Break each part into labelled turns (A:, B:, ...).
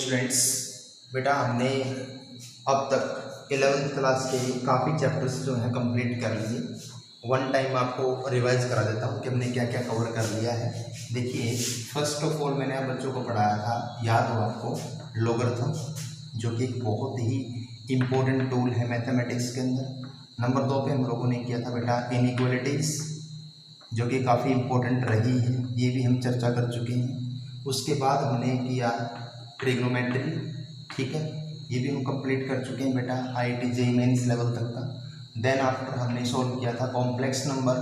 A: Students, बेटा हमने अब तक 11th क्लास के काफ़ी चैप्टर्स जो हैं कंप्लीट कर लिए। वन टाइम आपको रिवाइज करा देता हूँ कि हमने क्या क्या कवर कर लिया है। देखिए, फर्स्ट ऑफ ऑल मैंने आप बच्चों को पढ़ाया था, याद हो आपको, लॉगरिथम, जो कि एक बहुत ही इम्पोर्टेंट टूल है मैथमेटिक्स के अंदर। नंबर 2 पे हम लोगों ने किया था बेटा इनइक्वालिटीज़, जो कि काफ़ी इम्पोर्टेंट रही है, ये भी हम चर्चा कर चुके हैं। उसके बाद हमने किया ट्रिग्नोमेट्री, ठीक है, ये भी हम कंप्लीट कर चुके हैं बेटा IIT JEE मेंस लेवल तक का। देन आफ्टर हमने सॉल्व किया था कॉम्प्लेक्स नंबर,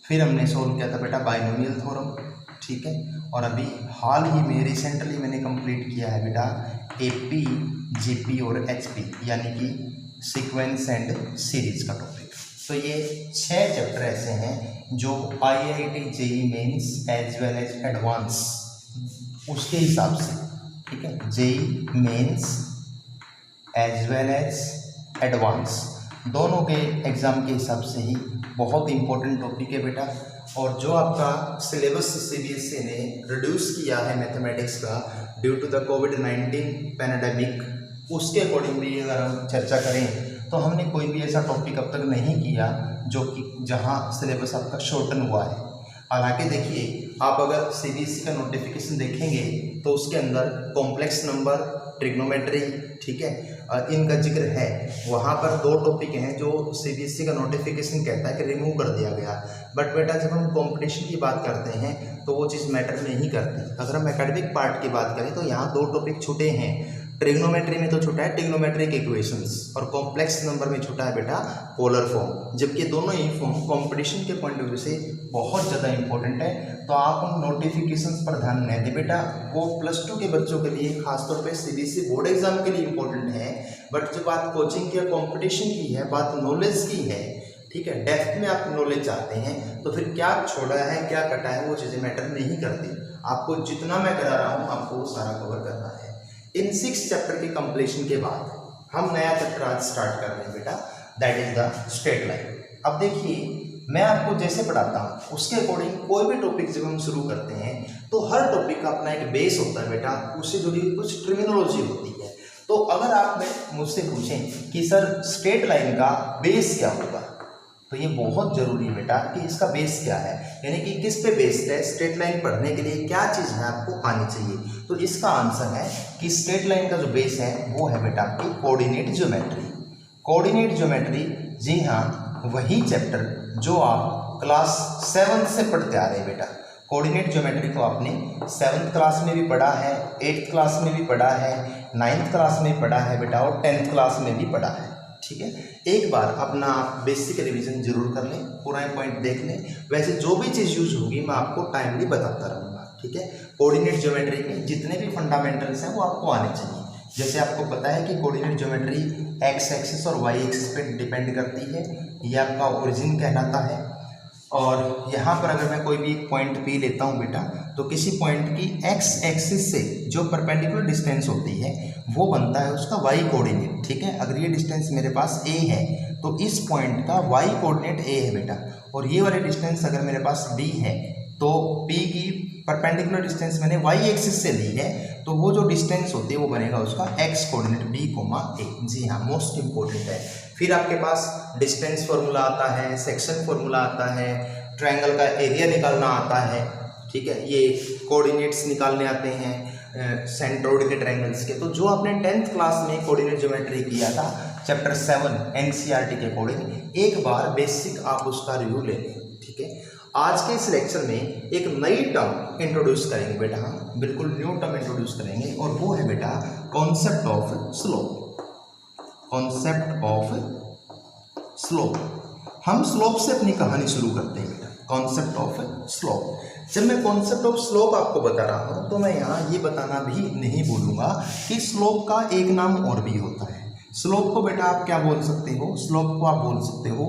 A: फिर हमने सॉल्व किया था बेटा बाइनोमियल थ्योरम, ठीक है। और अभी हाल ही में रिसेंटली मैंने कंप्लीट किया है बेटा AP, GP और HP, यानी कि सीक्वेंस एंड सीरीज का टॉपिक। तो ये 6 चैप्टर ऐसे हैं जो IIT JEE mains as well as advance उसके हिसाब से, ठीक है, JEE mains as well as advance दोनों के एग्ज़ाम के हिसाब से ही बहुत इंपॉर्टेंट टॉपिक है बेटा। और जो आपका सिलेबस CBSE ने रिड्यूस किया है मैथमेटिक्स का ड्यू टू द कोविड-19 पैंडेमिक, उसके अकॉर्डिंग भी अगर हम चर्चा करें तो हमने कोई भी ऐसा टॉपिक अब तक नहीं किया जो कि जहां सिलेबस आपका शॉर्टन हुआ है। हालांकि देखिए, आप अगर CBSE का नोटिफिकेशन देखेंगे तो उसके अंदर कॉम्प्लेक्स नंबर, ट्रिग्नोमेट्री, ठीक है, इनका जिक्र है। वहाँ पर 2 टॉपिक हैं जो CBSE का नोटिफिकेशन कहता है कि रिमूव कर दिया गया। बट बेटा जब हम कंपटीशन की बात करते हैं तो वो चीज़ मैटर नहीं करती। अगर हम एकेडमिक पार्ट की बात करें तो यहाँ 2 टॉपिक छूटे हैं। ट्रिग्नोमेट्री में तो छूटा है ट्रिग्नोमेट्रिक इक्वेशंस, और कॉम्प्लेक्स नंबर में छूटा है बेटा पोलर फॉर्म, जबकि दोनों ही फॉर्म कंपटीशन के पॉइंट ऑफ व्यू से बहुत ज़्यादा इंपॉर्टेंट है। तो आप उन नोटिफिकेशंस पर ध्यान नहीं दें बेटा, वो +2 के बच्चों के लिए खासतौर पे CBSE बोर्ड एग्जाम के लिए इंपॉर्टेंट है। बट जो बात कोचिंग या कॉम्पिटिशन की है, बात नॉलेज की है, ठीक है, डेप्थ में आप नॉलेज चाहते हैं तो फिर क्या छोड़ा है क्या कटा है वो चीज़ें मैटर नहीं करती। आपको जितना मैं करा रहा हूँ आपको वो सारा कवर करना है। इन 6 चैप्टर के कंप्लीशन के बाद हम नया चैप्टर आज स्टार्ट कर रहे हैं बेटा, that is the straight line. अब देखिए, मैं आपको जैसे पढ़ाता हूँ उसके अकॉर्डिंग कोई भी टॉपिक जब हम शुरू करते हैं तो हर टॉपिक का अपना एक बेस होता है बेटा, उससे जुड़ी कुछ टर्मिनोलॉजी होती है। तो अगर आप मुझसे पूछें कि सर स्ट्रेट लाइन का बेस क्या होगा, तो ये बहुत जरूरी है बेटा कि इसका बेस क्या है, यानी कि किस पे बेस्ड है। स्ट्रेट लाइन पढ़ने के लिए क्या चीज़ है आपको आनी चाहिए, तो इसका आंसर है कि स्ट्रेट लाइन का जो बेस है वो है बेटा आपकी कोऑर्डिनेट ज्योमेट्री। कोऑर्डिनेट ज्योमेट्री, जी हाँ, वही चैप्टर जो आप क्लास 7 से पढ़ते आ रहे हैं बेटा। कोऑर्डिनेट ज्योमेट्री को आपने 7th क्लास में भी पढ़ा है, 8th क्लास में भी पढ़ा है, 9th क्लास में पढ़ा है बेटा, और 10th क्लास में भी पढ़ा है, ठीक है। एक बार अपना बेसिक रिवीजन जरूर कर लें, पूरा पॉइंट देख लें। वैसे जो भी चीज़ यूज होगी मैं आपको टाइमली बताता रहूँगा, ठीक है। कोऑर्डिनेट ज्योमेट्री के जितने भी फंडामेंटल्स हैं वो आपको आने चाहिए। जैसे आपको पता है कि कोऑर्डिनेट ज्योमेट्री X एक्सिस और Y एक्सिस पे डिपेंड करती है, ये आपका ओरिजिन कहलाता है। और यहाँ पर अगर मैं कोई भी पॉइंट P लेता हूँ बेटा, तो किसी पॉइंट की X एक्सिस से जो परपेंडिकुलर डिस्टेंस होती है वो बनता है उसका Y कोऑर्डिनेट, ठीक है। अगर ये डिस्टेंस मेरे पास A है तो इस पॉइंट का Y कोऑर्डिनेट A है बेटा, और ये वाले डिस्टेंस अगर मेरे पास B है तो P की परपेंडिकुलर डिस्टेंस मैंने Y एक्सिस से ली है, तो वो जो डिस्टेंस होती है वो बनेगा उसका X कोऑर्डिनेट B, A। जी हाँ, मोस्ट इंपॉर्टेंट है। फिर आपके पास डिस्टेंस फॉर्मूला आता है, सेक्शन फॉर्मूला आता है, ट्रायंगल का एरिया निकालना आता है, ठीक है, ये कोऑर्डिनेट्स निकालने आते हैं सेंट्रोइड के ट्रायंगल्स के। तो जो आपने 10th क्लास में कोऑर्डिनेट ज्योमेट्री किया था चैप्टर 7 NCERT के अकॉर्डिंग, एक बार बेसिक आप उसका रिव्यू ले लें, ठीक है। आज के इस लेक्चर में एक नई टर्म इंट्रोड्यूस करेंगे बेटा, हम बिल्कुल न्यू टर्म इंट्रोड्यूस करेंगे, और वो है बेटा concept of slope. Concept of slope, हम स्लोप से अपनी कहानी शुरू करते हैं बेटा। कॉन्सेप्ट ऑफ स्लोप, जब मैं कॉन्सेप्ट ऑफ स्लोप आपको बता रहा हूँ तो मैं यहाँ ये बताना भी नहीं भूलूंगा कि स्लोप का एक नाम और भी होता है। स्लोप को बेटा आप क्या बोल सकते हो, स्लोप को आप बोल सकते हो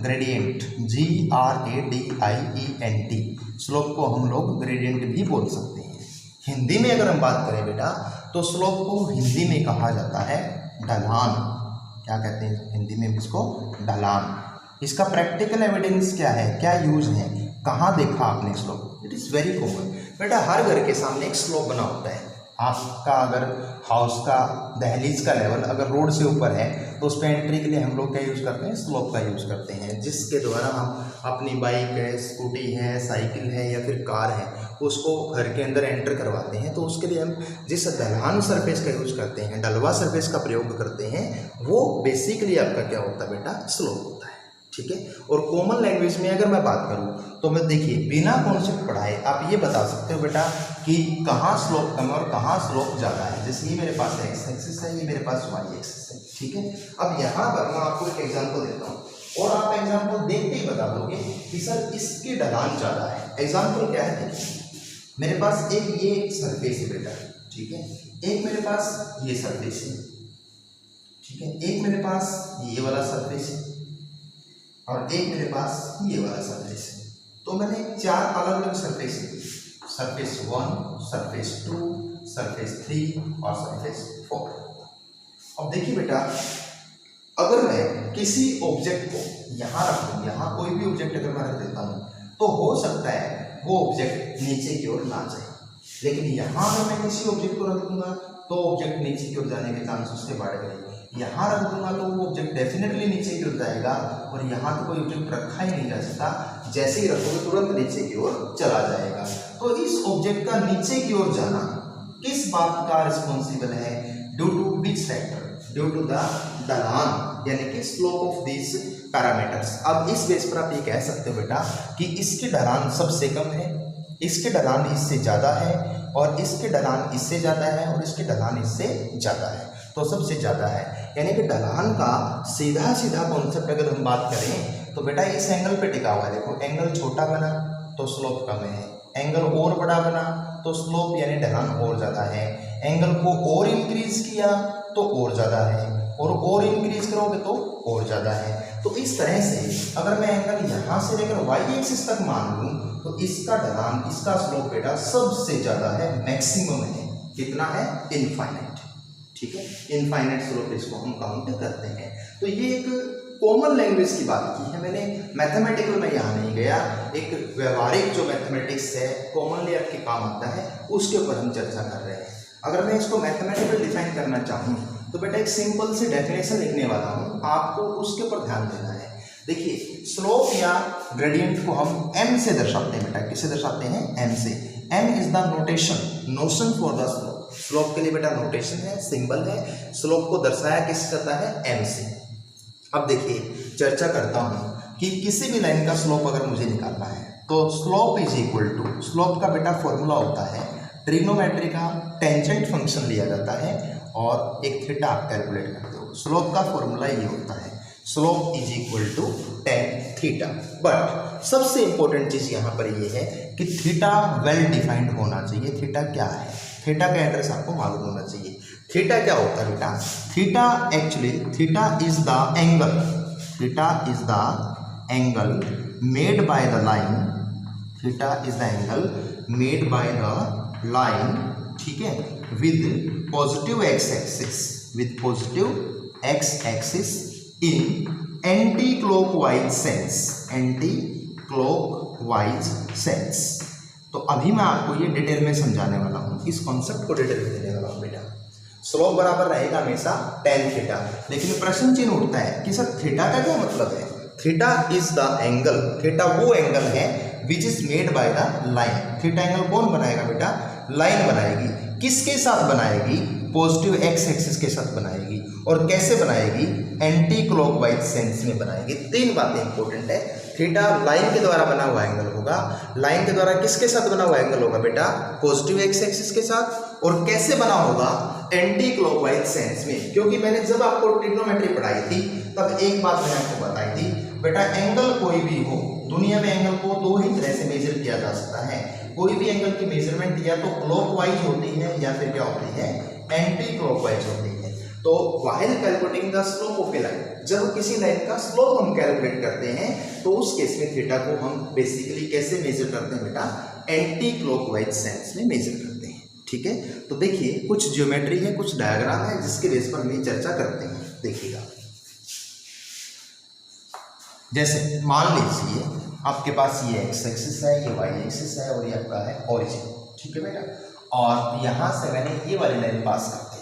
A: ग्रेडियंट, GRADIENT। स्लोप को हम लोग ग्रेडियंट भी बोल सकते हैं। हिंदी में अगर हम बात करें बेटा तो स्लोप को हिंदी में कहा जाता है ढलान। क्या कहते हैं हिंदी में इसको? ढलान। इसका प्रैक्टिकल एविडेंस क्या है, क्या यूज है, कहाँ देखा आपने slope? It is very common बेटा हर घर के सामने एक स्लोप बना होता है। आपका अगर हाउस का दहलीज का लेवल अगर रोड से ऊपर है तो उस पर एंट्री के लिए हम लोग क्या यूज़ करते हैं, स्लोप का यूज़ करते हैं, जिसके द्वारा हम अपनी बाइक है, स्कूटी है, साइकिल है या फिर कार है उसको घर के अंदर एंटर करवाते हैं। तो उसके लिए हम जिस ढलान सरफेस का यूज़ करते हैं, ढलवा सरफेस का प्रयोग करते हैं, वो बेसिकली आपका क्या होता है बेटा, स्लोप होता है। ठीक है। और कॉमन लैंग्वेज में अगर मैं बात करूं तो मैं देखिए बिना कॉन्सेप्ट पढ़ाए आप ये बता सकते हो बेटा कि कहाँ स्लोप कम और कहाँ स्लोप ज़्यादा है। जैसे ये मेरे पास एक्स एक्सिस है, ये मेरे पास वाई एक्सिस है। ठीक है। अब यहाँ पर मैं आपको एक एग्जाम्पल देता हूँ और आप एग्जाम्पल देखते ही बता दोगे कि सर इसकी ढलान ज़्यादा है। एग्जाम्पल क्या है, देखिए मेरे पास एक ये सरफेस है बेटा, ठीक है, एक मेरे पास ये सरफेस है, ठीक है, एक मेरे पास ये वाला सरफेस है और एक मेरे पास ये वाला सरफेस है। तो मैंने चार अलग अलग सरफेस ली, सरफेस 1, सरफेस 2, सरफेस 3 और सरफेस 4। अब देखिए बेटा अगर मैं किसी ऑब्जेक्ट को यहाँ रख दूँ, यहाँ कोई भी ऑब्जेक्ट अगर मैं रख देता हूँ तो हो सकता है वो ऑब्जेक्ट नीचे की ओर ना जाए, लेकिन यहाँ अगर मैं किसी ऑब्जेक्ट को रख दूंगा तो ऑब्जेक्ट नीचे की ओर जाने के चांस उससे बढ़ गए। यहाँ रख दूंगा तो वो ऑब्जेक्ट डेफिनेटली नीचे की ओर जाएगा और यहाँ तो कोई ऑब्जेक्ट रखा ही नहीं जा सकता, जैसे ही रखोगे तुरंत नीचे की ओर चला जाएगा। तो इस ऑब्जेक्ट का नीचे की ओर जाना किस बात का रिस्पॉन्सिबल है, due to which factor, due to the ढलान यानी कि स्लोप ऑफ दिस पैरामीटर्स। अब इस बेस पर आप ये कह सकते हो बेटा कि इसकी ढलान सबसे कम है, इसके ढलान इससे ज़्यादा है और इसके ढलान इससे ज़्यादा है और इसके ढलान इससे ज़्यादा है, तो सबसे ज़्यादा है। यानी कि ढलान का सीधा सीधा कॉन्सेप्ट अगर हम बात करें तो बेटा इस एंगल पे टिका हुआ है। देखो एंगल छोटा बना तो स्लोप कम है, एंगल और बड़ा बना तो स्लोप यानी ढलान और ज़्यादा है, एंगल को और इंक्रीज किया तो और ज़्यादा है और इंक्रीज करोगे तो और ज़्यादा है। तो इस तरह से अगर मैं एंगल यहाँ से लेकर वाई एक्सिस तक मान लूँ तो इसका ढलान, इसका स्लोप बेटा सबसे ज़्यादा है, मैक्सिमम है। कितना है, इनफाइनाइट। ठीक है, इनफाइनाइट स्लोप इसको हम काउंट करते हैं। तो ये एक कॉमन लैंग्वेज की बात की है मैंने, मैथमेटिकल में यहाँ नहीं गया, एक व्यवहारिक जो मैथमेटिक्स है कॉमनली आपके काम आता है उसके ऊपर हम चर्चा कर रहे हैं। अगर मैं इसको मैथमेटिकल डिफाइन करना चाहूँ तो बेटा एक सिंपल सी डेफिनेशन लिखने वाला हूँ, आपको उसके ऊपर ध्यान देना है। देखिए स्लोप या ग्रेडियंट को हम m से दर्शाते हैं बेटा, किससे दर्शाते हैं, m से। m is the notion for the slope. Slope के लिए बेटा नोटेशन है, सिंबल है, स्लोप को दर्शाया किससे जाता है, m से। अब देखिए चर्चा करता हूँ कि किसी भी लाइन का स्लोप अगर मुझे निकालना है तो slope is equal to, slope का बेटा फॉर्मूला होता है ट्रिग्नोमेट्री का टेंजेंट फंक्शन लिया जाता है और एक थीटा आप कैलकुलेट करते हो। स्लोप का फॉर्मूला ये होता है, slope is equal to tan theta. But सबसे इंपॉर्टेंट चीज यहाँ पर ये है कि थीटा वेल डिफाइंड होना चाहिए। थीटा क्या है, थीटा का एड्रेस आपको मालूम होना चाहिए। थीटा क्या होता है बेटा, theta actually theta is the angle, theta is the angle made by the line, theta is the angle made by the line, ठीक है, with positive X axis, with positive X axis in anti clockwise sense, anti clockwise sense. तो अभी मैं आपको ये detail में समझाने वाला हूँ, इस कॉन्सेप्ट को डिटेल में देने वाला हूँ बेटा। स्लोप बराबर रहेगा हमेशा tan थीटा, लेकिन प्रश्न चिन्ह उठता है कि सर थीटा का क्या मतलब है। Theta is the angle, theta वो एंगल है which is made by the line. Theta angle कौन बनाएगा बेटा, लाइन बनाएगी। किसके साथ बनाएगी, पॉजिटिव एक्स एक्सिस के साथ बनाएगी। और कैसे बनाएगी, एंटी क्लॉकवाइज सेंस में बनाएगी। तीन बातें इंपॉर्टेंट है, थीटा लाइन के द्वारा बना हुआ एंगल होगा, लाइन के द्वारा किसके साथ बना हुआ एंगल होगा बेटा, पॉजिटिव एक्स एक्सिस के साथ, और कैसे बना होगा, एंटी क्लॉकवाइज सेंस में। क्योंकि मैंने जब आपको ट्रिग्नोमेट्री पढ़ाई थी तब एक बात मैंने आपको बताई थी बेटा, एंगल कोई भी हो दुनिया में एंगल को दो ही तरह से मेजर किया जा सकता है। कोई भी एंगल की मेजरमेंट या तो क्लॉकवाइज होती है या फिर क्या होती है, एंटी क्लॉकवाइज होती है। तो while calculating the slope of A line, जब किसी लाइन का स्लोप हम कैलकुलेट करते हैं तो उस केस में थीटा को हम बेसिकली कैसे मेजर करते हैं बेटा, एंटी क्लॉकवाइज सेंस में मेजर करते हैं। ठीक है, तो देखिए कुछ ज्योमेट्री है, कुछ डायग्राम है जिसके बेस पर हम ये चर्चा करते हैं। देखिएगा, जैसे मान लीजिए आपके पास ये एक्स एक्सिस है, ये वाई एक्सिस है और ये आपका है ओरिजिन। ठीक है बेटा। और यहाँ से मैंने ये वाली लाइन पास कर दी,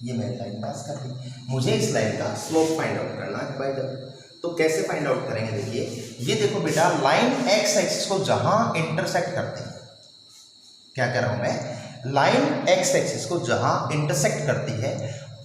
A: ये मैंने लाइन पास कर दी। मुझे इस लाइन का स्लोप फाइंड आउट करना है भाई। जब तो कैसे फाइंड आउट करेंगे, देखिए ये देखो बेटा, लाइन एक्स एक्सिस को जहां इंटरसेक्ट करती है, क्या कह रहा हूं मैं, लाइन एक्स एक्सिस को जहां इंटरसेक्ट करती है,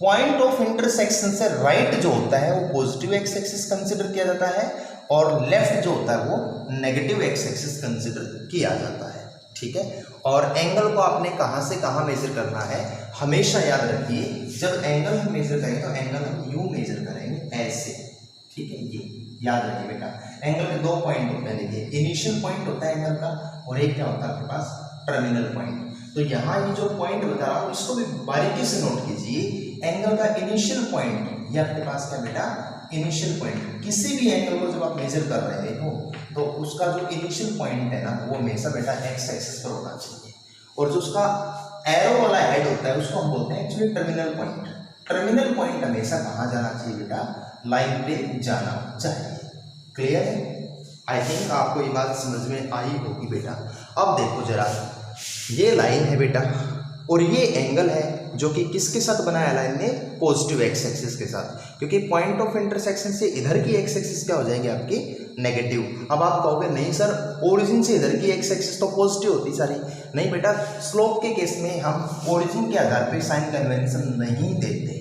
A: पॉइंट ऑफ इंटरसेक्शन से राइट जो होता है वो पॉजिटिव एक्स एक्सिस कंसिडर किया जाता है, और लेफ्ट जो होता है वो नेगेटिव एक्स एक्सिस कंसिडर किया जाता है, ठीक है। और एंगल को आपने कहां से कहां मेजर करना है, हमेशा याद रखिए, जब एंगल हम मेजर करेंगे तो एंगल हम यूं मेजर करेंगे, ऐसे, ठीक है। ये याद रखिए बेटा, एंगल के दो पॉइंट होते हैं, देखिए इनिशियल पॉइंट होता है एंगल का, और एक क्या होता है आपके पास, टर्मिनल पॉइंट। तो यहाँ ये जो पॉइंट बता रहा हूँ इसको भी बारीकी से नोट कीजिए। एंगल का इनिशियल पॉइंट ये आपके पास क्या बेटा, इनिशियल पॉइंट। किसी भी एंगल को जब आप मेजर कर रहे हो तो उसका जो इनिशियल पॉइंट है ना, वो हमेशा बेटा एक्स एक्सिस पर होना चाहिए, और जो उसका एरो वाला हेड होता है उसको हम बोलते हैं actually terminal point. Terminal point हमेशा कहाँ जाना चाहिए बेटा, लाइन पे जाना चाहिए। क्लियर है? आई थिंक आपको ये बात समझ में आई होगी बेटा। अब देखो जरा, ये लाइन है बेटा, और ये एंगल है जो कि किसके साथ बनाया लाइन ने, पॉजिटिव एक्स एक्सिस के साथ, क्योंकि पॉइंट ऑफ इंटरसेक्शन से इधर की एक्स एक्सिस क्या हो जाएगी आपकी, नेगेटिव। अब आप कहोगे नहीं सर, ओरिजिन से इधर की एक्स एक्सिस तो पॉजिटिव होती सारी। नहीं बेटा, स्लोप के केस में हम ओरिजिन के आधार पर साइन कन्वेंशन नहीं देते।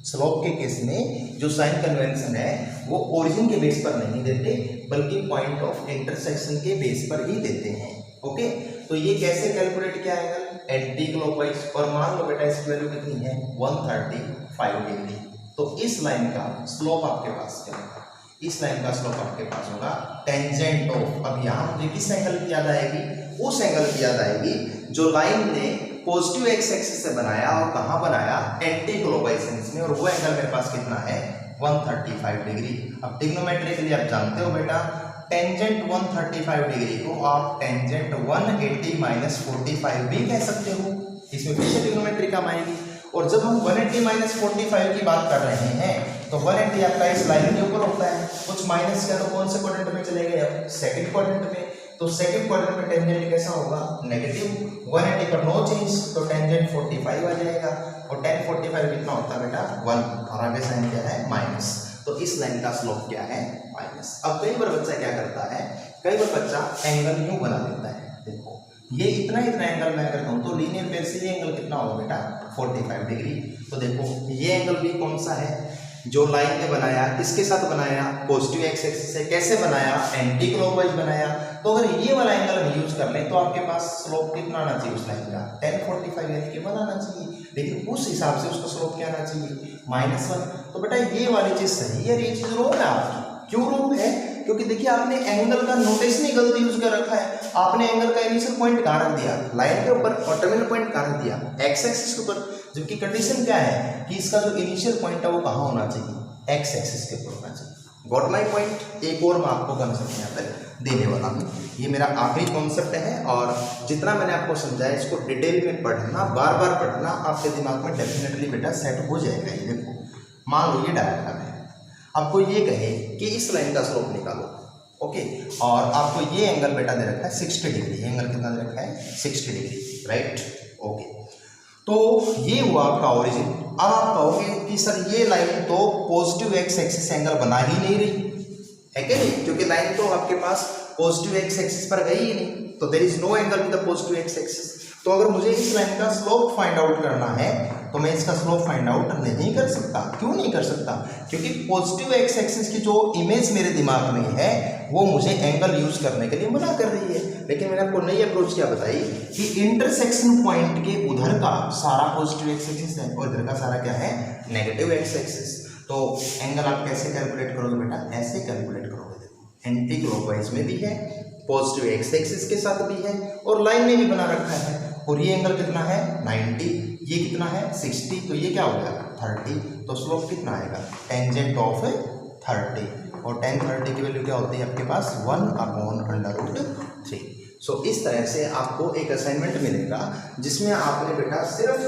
A: स्लोप के केस में जो साइन कन्वेंशन है वो ओरिजिन के बेस पर नहीं देते, बल्कि पॉइंट ऑफ इंटरसेक्शन के बेस पर ही देते हैं। ओके, तो ये कैसे कैलकुलेट किया है, एंटी क्लॉकवाइज, और मान लो बेटा इसकी वैल्यू कितनी है, 135 डिग्री। तो इस लाइन का स्लोप आपके पास क्या होगा, इस लाइन का स्लोप आपके पास होगा टेंजेंट ऑफ, अब यहाँ मुझे किस एंगल की याद आएगी, उस एंगल की याद आएगी जो लाइन ने पॉजिटिव एक्स एक्सिस से बनाया, और कहाँ बनाया, एंटी क्लॉकवाइज में, और वो एंगल मेरे पास कितना है, 135 डिग्री। अब ट्रिग्नोमेट्री के लिए आप जानते हो बेटा, टेंजेंट 135 डिग्री को आप टेंजेंट 180 माइनस 45 भी कह सकते हो, इसमें फिर से ट्रिग्नोमेट्री काम आएगी। और जब हम 180 माइनस 45 की बात कर रहे हैं तो 180 आपका इस लाइन के ऊपर होता है, कुछ माइनस किया तो कौन से क्वाड्रेंट में चले गए, सेकंड क्वाड्रेंट में। तो सेकंड क्वाड्रेंट में टेंजेंट कैसा होगा, नेगेटिव। 180 पर नो चेंज, तो टेंजेंट 45 आ जाएगा, और tan 45 कितना होता है बेटा, 1, और आगे साइन क्या है, माइनस। तो इस लाइन का स्लोप क्या है, माइनस। अब कई बार बच्चा क्या करता है, कई बार बच्चा एंगल यूं बना देता है, देखो ये इतना एंगल मैं करता हूं तो लीनियर पेयर से ये एंगल कितना होगा बेटा, 45 डिग्री। तो देखो ये एंगल भी कौन सा है, जो लाइन ने बनाया, किसके साथ बनाया, पॉजिटिव एक्स एक्सिस से। कैसे बनाया, एंटी क्लॉकवाइज बनाया। तो अगर ये वाला एंगल हम यूज कर लें तो आपके पास स्लोप कितना आना चाहिए उस लाइन का, tan 45 यानी कि 1 आना चाहिए, लेकिन उस हिसाब से उसका स्लोप क्या आना चाहिए, -1। तो बेटा ये वाली चीज सही है, ये चीज रॉन्ग है आपकी। क्यों रॉन्ग है, क्योंकि देखिए आपने एंगल का नोटेशन ही गलती यूज कर रखा है। आपने एंगल का इनिशियल पॉइंट कहाँ रख दिया, लाइन के ऊपर, और टर्मिनल पॉइंट कहाँ रख दिया, एक्स एक्सिस के ऊपर। जबकि कंडीशन क्या है कि इसका जो इनिशियल पॉइंट है वो कहाँ होना चाहिए, एक्स एक्सिस के ऊपर होना चाहिए। Got my point. एक और मैं आपको कंसेप्ट यहाँ पर देने वाला हूँ, ये मेरा आखिरी कॉन्सेप्ट है, और जितना मैंने आपको समझाया इसको डिटेल में पढ़ना, बार बार पढ़ना, आपके दिमाग में डेफिनेटली बेटा सेट हो जाएगा। ये देखो, मान लो ये डायग्राम है, आपको ये कहे कि इस लाइन का स्लोप निकालो, ओके, और आपको ये एंगल बेटा दे रखा है 60 डिग्री। एंगल कितना दे रखा है, 60 डिग्री, राइट, ओके। तो ये हुआ आपका ओरिजिन। अब आप कहोगे कि सर ये लाइन तो पॉजिटिव एक्स एक्सिस एंगल बना ही नहीं रही है, क्या नहीं, क्योंकि लाइन तो आपके पास पॉजिटिव एक्स एक्सिस पर गई ही नहीं, तो there is no angle with the positive X axis. तो अगर मुझे इस लाइन का स्लोप फाइंड आउट करना है तो मैं इसका स्लोप फाइंड आउट नहीं कर सकता। क्यों नहीं कर सकता, क्योंकि पॉजिटिव एक्स एक्सिस की जो इमेज मेरे दिमाग में है वो मुझे एंगल यूज करने के लिए मना कर रही है। लेकिन मैंने आपको नई अप्रोच क्या बताई कि इंटरसेक्शन पॉइंट के उधर का सारा पॉजिटिव एक्स एक्सिस है और इधर का सारा क्या है, नेगेटिव एक्स एक्सिस। तो एंगल आप कैसे कैलकुलेट करोगे बेटा, ऐसे कैलकुलेट करोगे। देखो एंटी क्लॉकवाइज में भी है, पॉजिटिव एक्स एक्सिस के साथ भी है, और लाइन में भी बना रखा है। और ये एंगल कितना है, 90, ये कितना है, 60, तो ये क्या हो गया, 30। तो स्लोप कितना आएगा, टेंजेंट ऑफ 30, और tan 30 की वैल्यू क्या होती है आपके पास, 1/√3। सो इस तरह से आपको एक असाइनमेंट मिलेगा जिसमें आपने बेटा सिर्फ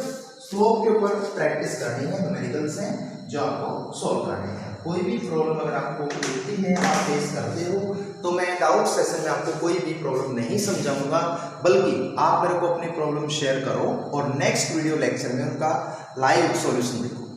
A: स्लोप के ऊपर प्रैक्टिस करनी है, न्यूमेरिकल्स हैं जो आपको सॉल्व करने हैं। कोई भी प्रॉब्लम अगर आपको मिलती है, आप फेस करते हो, तो मैं डाउट सेशन में आपको कोई भी प्रॉब्लम नहीं समझाऊंगा, बल्कि आप मेरे को अपनी प्रॉब्लम शेयर करो और नेक्स्ट वीडियो लेक्चर में उनका लाइव सॉल्यूशन देखो।